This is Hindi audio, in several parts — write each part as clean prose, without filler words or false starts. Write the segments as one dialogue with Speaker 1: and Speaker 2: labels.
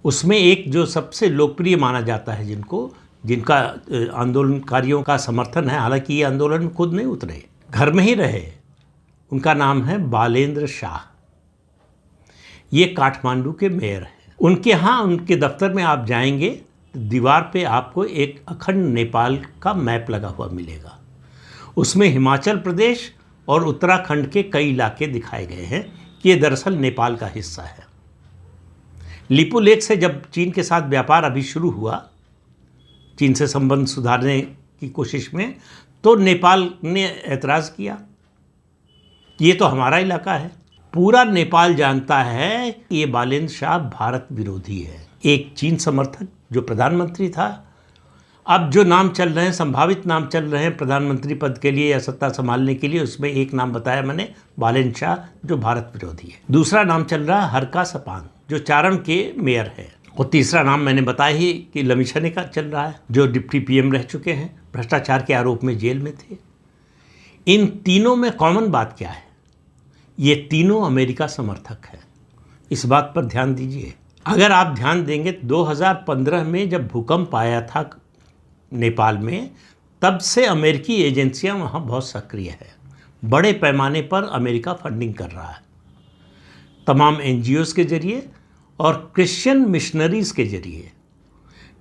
Speaker 1: उसमें एक जो सबसे लोकप्रिय माना जाता है जिनका आंदोलनकारियों का समर्थन है, हालांकि ये आंदोलन में खुद नहीं उतरे, घर में ही रहे, उनका नाम है बालेंद्र शाह। ये काठमांडू के मेयर हैं। उनके यहाँ उनके दफ्तर में आप जाएंगे तो दीवार पे आपको एक अखंड नेपाल का मैप लगा हुआ मिलेगा। उसमें हिमाचल प्रदेश और उत्तराखंड के कई इलाके दिखाए गए हैं कि ये दरअसल नेपाल का हिस्सा है। लिपू लेक से जब चीन के साथ व्यापार अभी शुरू हुआ, चीन से संबंध सुधारने की कोशिश में, तो नेपाल ने ऐतराज़ किया कि ये तो हमारा इलाका है। पूरा नेपाल जानता है कि ये बालेंद्र शाह भारत विरोधी है। एक चीन समर्थक जो प्रधानमंत्री था, अब जो नाम चल रहे हैं, संभावित नाम चल रहे हैं प्रधानमंत्री पद के लिए या सत्ता संभालने के लिए, उसमें एक नाम बताया मैंने, बालेंद्र शाह, जो भारत विरोधी है। दूसरा नाम चल रहा है हरका सपांग, जो चारण के मेयर है। और तीसरा नाम मैंने बताया ही कि लमिछने का चल रहा है, जो डिप्टी पीएम रह चुके हैं, भ्रष्टाचार के आरोप में जेल में थे। इन तीनों में कॉमन बात क्या है? ये तीनों अमेरिका समर्थक हैं। इस बात पर ध्यान दीजिए। अगर आप ध्यान देंगे 2015 में जब भूकंप आया था नेपाल में, तब से अमेरिकी एजेंसियां वहाँ बहुत सक्रिय है। बड़े पैमाने पर अमेरिका फंडिंग कर रहा है, तमाम एनजीओज़ के जरिए और क्रिश्चियन मिशनरीज़ के जरिए।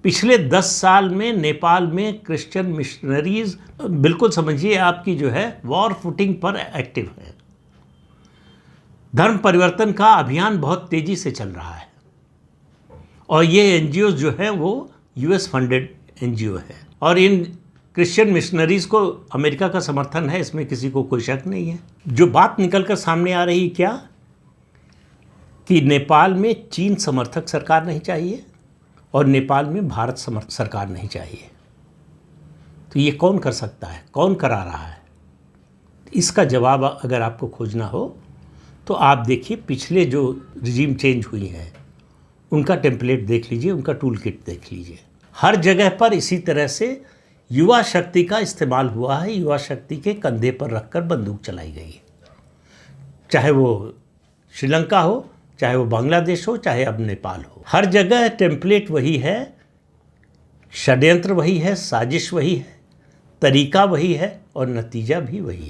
Speaker 1: पिछले 10 साल में नेपाल में क्रिश्चियन मिशनरीज़ बिल्कुल समझिए आपकी जो है वॉर फुटिंग पर एक्टिव है। धर्म परिवर्तन का अभियान बहुत तेज़ी से चल रहा है और ये एनजीओज़ जो है वो यूएस फंडेड एनजीओ है और इन क्रिश्चियन मिशनरीज़ को अमेरिका का समर्थन है, इसमें किसी को कोई शक नहीं है। जो बात निकलकर सामने आ रही क्या कि नेपाल में चीन समर्थक सरकार नहीं चाहिए और नेपाल में भारत समर्थक सरकार नहीं चाहिए, तो ये कौन कर सकता है, कौन करा रहा है? इसका जवाब अगर आपको खोजना हो तो आप देखिए पिछले जो रिजीम चेंज हुई है उनका टेम्पलेट देख लीजिए, उनका टूल किट देख लीजिए। हर जगह पर इसी तरह से युवा शक्ति का इस्तेमाल हुआ है, युवा शक्ति के कंधे पर रखकर बंदूक चलाई गई है। चाहे वो श्रीलंका हो, चाहे वो बांग्लादेश हो, चाहे अब नेपाल हो, हर जगह टेम्पलेट वही है, षड्यंत्र वही है, साजिश वही है, तरीका वही है और नतीजा भी वही है।